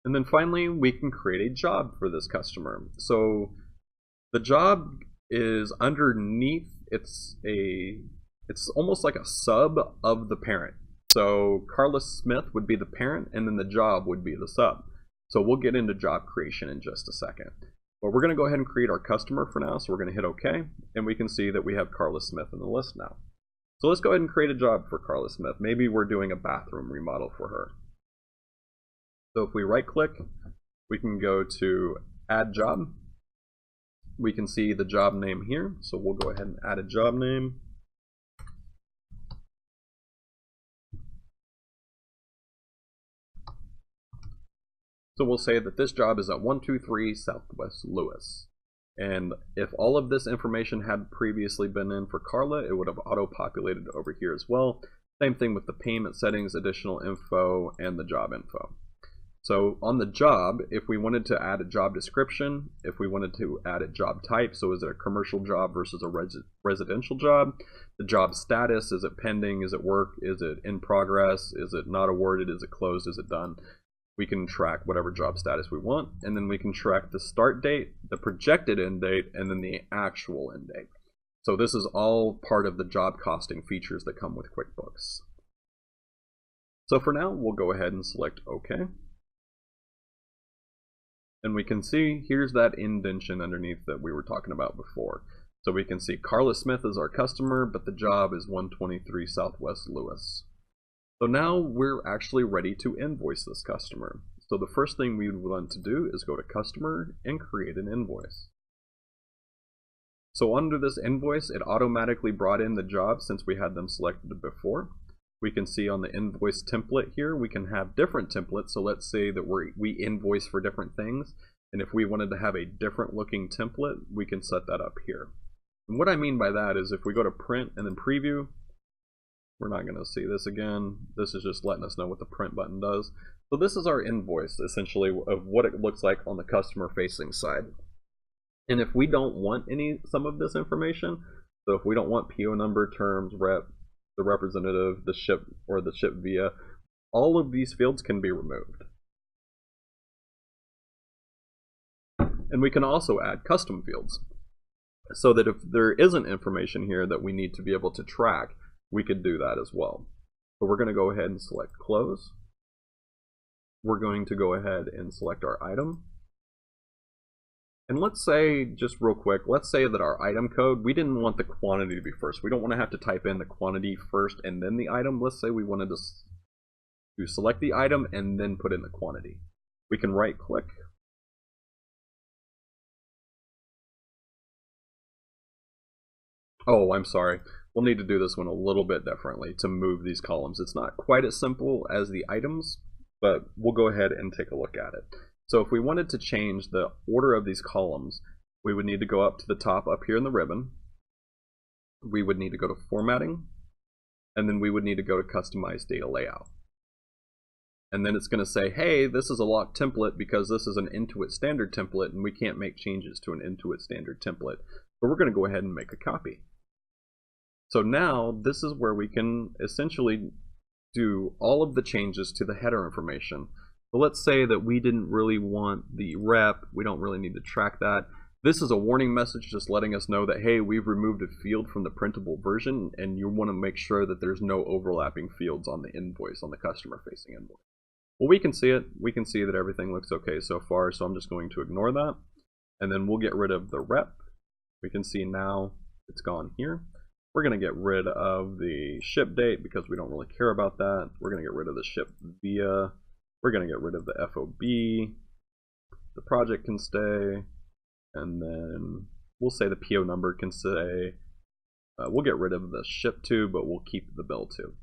And then finally, we can create a job for this customer. So the job is underneath, it's almost like a sub of the parent. So Carla Smith would be the parent, and then the job would be the sub. So we'll get into job creation in just a second. But we're going to go ahead and create our customer for now. So we're going to hit OK, and we can see that we have Carla Smith in the list now. So let's go ahead and create a job for Carla Smith. Maybe we're doing a bathroom remodel for her. So if we right click, we can go to Add Job. We can see the job name here. So we'll go ahead and add a job name. So we'll say that this job is at 123 Southwest Lewis. And if all of this information had previously been in for Carla, it would have auto-populated over here as well. Same thing with the payment settings, additional info, and the job info. So on the job, if we wanted to add a job description, if we wanted to add a job type, so is it a commercial job versus a residential job? The job status, is it pending, is it work, is it in progress, is it not awarded, is it closed, is it done? We can track whatever job status we want, and then we can track the start date, the projected end date, and then the actual end date. So this is all part of the job costing features that come with QuickBooks. So for now, we'll go ahead and select OK. And we can see here's that indentation underneath that we were talking about before. So we can see Carla Smith is our customer, but the job is 123 Southwest Lewis. So now we're actually ready to invoice this customer. So the first thing we would want to do is go to Customer and create an invoice. So under this invoice, it automatically brought in the job since we had them selected before. We can see on the Invoice Template here, we can have different templates. So let's say that we invoice for different things. And if we wanted to have a different looking template, we can set that up here. And what I mean by that is if we go to Print and then Preview, we're not going to see this again. This is just letting us know what the print button does. So this is our invoice, essentially, of what it looks like on the customer-facing side. And if we don't want some of this information, so if we don't want PO number, terms, rep, the representative, the ship, or the ship via, all of these fields can be removed. And we can also add custom fields, so that if there isn't information here that we need to be able to track, we could do that as well. So we're going to go ahead and select Close. We're going to go ahead and select our item. And let's say, just real quick, let's say that our item code, we didn't want the quantity to be first. We don't want to have to type in the quantity first and then the item. Let's say we wanted to select the item and then put in the quantity. We can right click. Oh, I'm sorry. We'll need to do this one a little bit differently to move these columns. It's not quite as simple as the items, but we'll go ahead and take a look at it. So if we wanted to change the order of these columns, we would need to go up to the top up here in the ribbon. We would need to go to Formatting, and then we would need to go to Customize Data Layout. And then it's going to say, hey, this is a locked template because this is an Intuit standard template and we can't make changes to an Intuit standard template. But we're going to go ahead and make a copy. So now this is where we can essentially do all of the changes to the header information. But let's say that we didn't really want the rep, we don't really need to track that. This is a warning message just letting us know that, hey, we've removed a field from the printable version and you want to make sure that there's no overlapping fields on the invoice, on the customer facing invoice. Well, we can see it. We can see that everything looks okay so far, so I'm just going to ignore that. And then we'll get rid of the rep. We can see now it's gone here. We're going to get rid of the ship date because we don't really care about that. We're going to get rid of the ship via. We're going to get rid of the FOB. The project can stay. And then we'll say the PO number can stay. We'll get rid of the ship to, but we'll keep the bill to.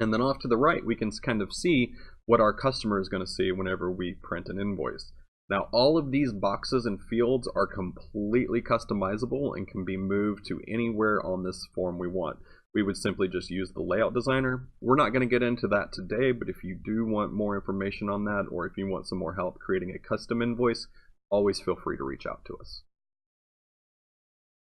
And then off to the right, we can kind of see what our customer is going to see whenever we print an invoice. Now, all of these boxes and fields are completely customizable and can be moved to anywhere on this form we want. We would simply just use the layout designer. We're not going to get into that today, but if you do want more information on that, or if you want some more help creating a custom invoice, always feel free to reach out to us.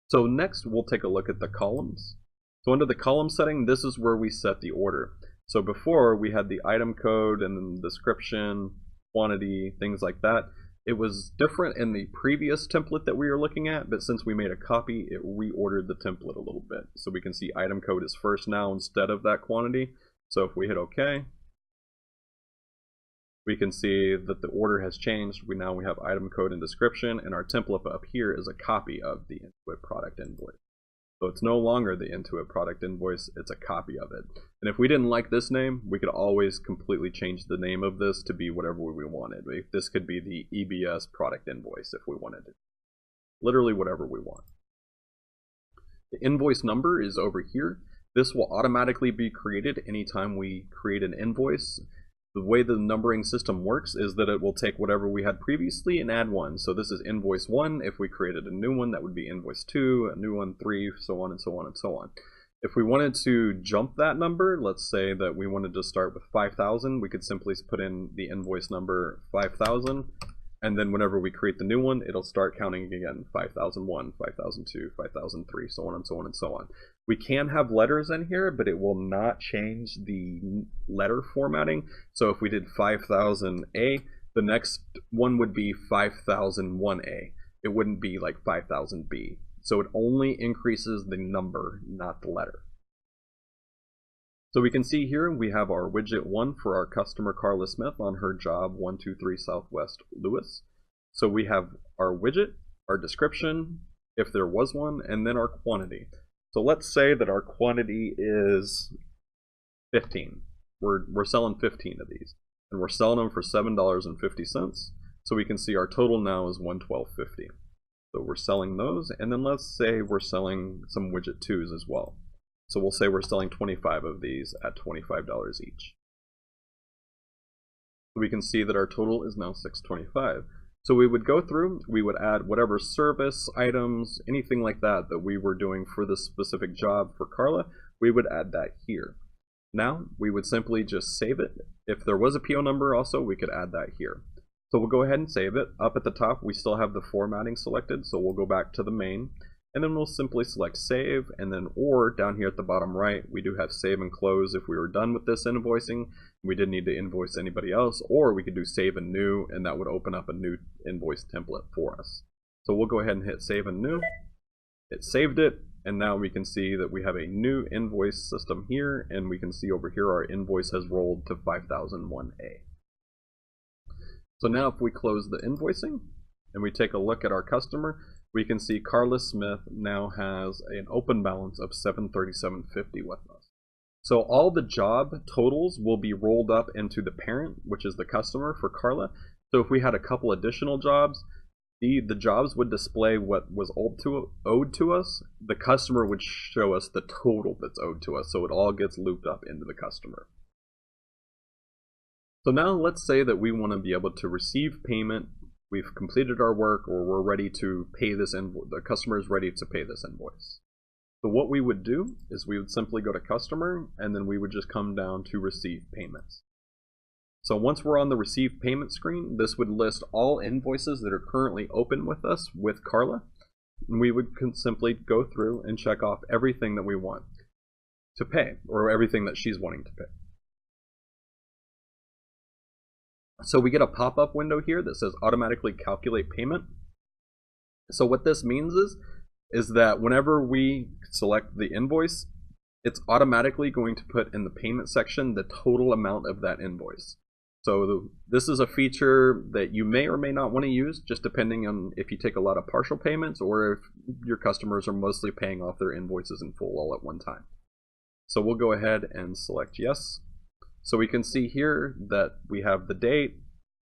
So next, we'll take a look at the columns. So under the column setting, this is where we set the order. So before, we had the item code and then the description, quantity, things like that. It was different in the previous template that we were looking at, but since we made a copy, it reordered the template a little bit. So we can see item code is first now instead of that quantity. So if we hit OK, we can see that the order has changed. Now we have item code and description, and our template up here is a copy of the Intuit product invoice. So it's no longer the Intuit product invoice, it's a copy of it. And if we didn't like this name, we could always completely change the name of this to be whatever we wanted. This could be the EBS product invoice if we wanted it. Literally whatever we want. The invoice number is over here. This will automatically be created anytime we create an invoice. The way the numbering system works is that it will take whatever we had previously and add one. So this is invoice 1. If we created a new one, that would be invoice 2, a new one 3, so on and so on and so on. If we wanted to jump that number, let's say that we wanted to start with 5,000, we could simply put in the invoice number 5,000, and then whenever we create the new one, it'll start counting again, 5,001, 5,002, 5,003, so on and so on and so on. We can have letters in here, but it will not change the letter formatting. So if we did 5,000A, the next one would be 5,001A. It wouldn't be like 5,000B. So it only increases the number, not the letter. So we can see here we have our widget 1 for our customer Carla Smith on her job 123 Southwest Lewis. So we have our widget, our description, if there was one, and then our quantity. So let's say that our quantity is 15. We're selling 15 of these, and we're selling them for $7.50. So we can see our total now is $112.50. So we're selling those, and then let's say we're selling some widget 2s as well. So we'll say we're selling 25 of these at $25 each. We can see that our total is now $625. So we would go through, we would add whatever service, items, anything like that that we were doing for this specific job for Carla, we would add that here. Now we would simply just save it. If there was a PO number also, we could add that here. So we'll go ahead and save it. Up at the top, we still have the formatting selected, so we'll go back to the main. And then we'll simply select save, and then or down here at the bottom right, we do have save and close if we were done with this invoicing. We didn't need to invoice anybody else, or we could do save and new, and that would open up a new invoice template for us. So we'll go ahead and hit save and new. It saved it, and now we can see that we have a new invoice system here, and we can see over here our invoice has rolled to 5001A. So now if we close the invoicing, and we take a look at our customer, we can see Carla Smith now has an open balance of $737.50 with us. So all the job totals will be rolled up into the parent, which is the customer for Carla. So if we had a couple additional jobs, the jobs would display what was owed to us. The customer would show us the total that's owed to us. So it all gets looped up into the customer. So now let's say that we want to be able to receive payment. We've completed our work, or we're ready to pay this invoice. The customer is ready to pay this invoice. So what we would do is we would simply go to customer, and then we would just come down to receive payments. So once we're on the receive payment screen, this would list all invoices that are currently open with us with Carla. And we would simply go through and check off everything that we want to pay, or everything that she's wanting to pay. So we get a pop-up window here that says automatically calculate payment. So what this means is that whenever we select the invoice, it's automatically going to put in the payment section the total amount of that invoice. So this is a feature that you may or may not want to use, just depending on if you take a lot of partial payments or if your customers are mostly paying off their invoices in full all at one time. So we'll go ahead and select yes. So we can see here that we have the date,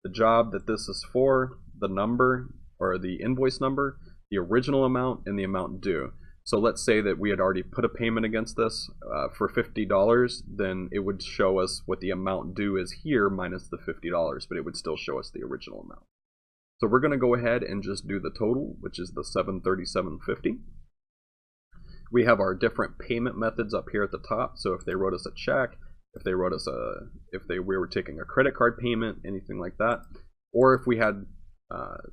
the job that this is for, the number or the invoice number, the original amount, and the amount due. So let's say that we had already put a payment against this for $50, then it would show us what the amount due is here minus the $50, but it would still show us the original amount. So we're going to go ahead and just do the total, which is the $737.50. We have our different payment methods up here at the top. So if they wrote us a check, if they wrote us we were taking a credit card payment, anything like that, or if we had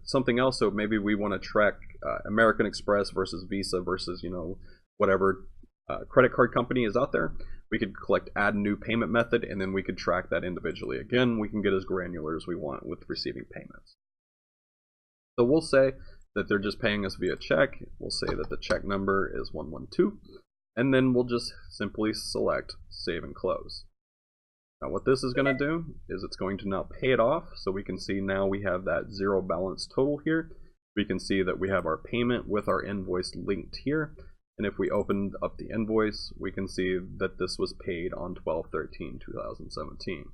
something else, so maybe we want to track American Express versus Visa versus whatever credit card company is out there, We could collect add new payment method, and then we could track that individually. Again, we can get as granular as we want with receiving payments. So we'll say that they're just paying us via check. We'll say that the check number is 112, and then we'll just simply select save and close. Now what this is going to do is it's going to now pay it off, so we can see now we have that zero balance total here. We can see that we have our payment with our invoice linked here, and if we opened up the invoice, we can see that this was paid on 12/13/2017.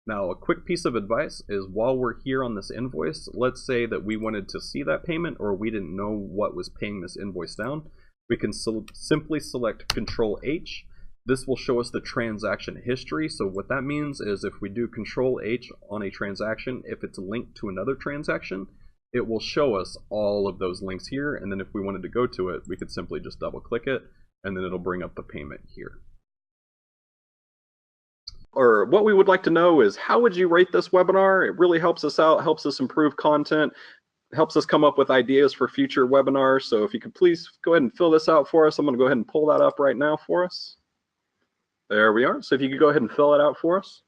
Now a quick piece of advice is while we're here on this invoice, let's say that we wanted to see that payment or we didn't know what was paying this invoice down, we can simply select Control H. This will show us the transaction history. So what that means is if we do Control H on a transaction, if it's linked to another transaction, it will show us all of those links here, and then if we wanted to go to it, we could simply just double click it, and then it'll bring up the payment here. Or what we would like to know is, how would you rate this webinar? It really helps us out, helps us improve content, helps us come up with ideas for future webinars. So if you could please go ahead and fill this out for us. I'm going to go ahead and pull that up right now for us. There we are. So if you could go ahead and fill it out for us.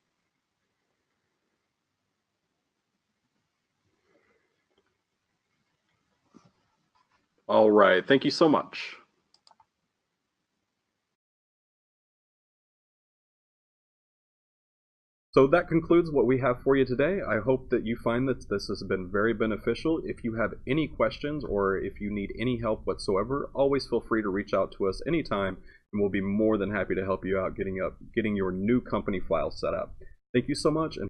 All right, thank you so much. So that concludes what we have for you today. I hope that you find that this has been very beneficial. If you have any questions or if you need any help whatsoever, always feel free to reach out to us anytime, and we'll be more than happy to help you out getting your new company file set up. Thank you so much. And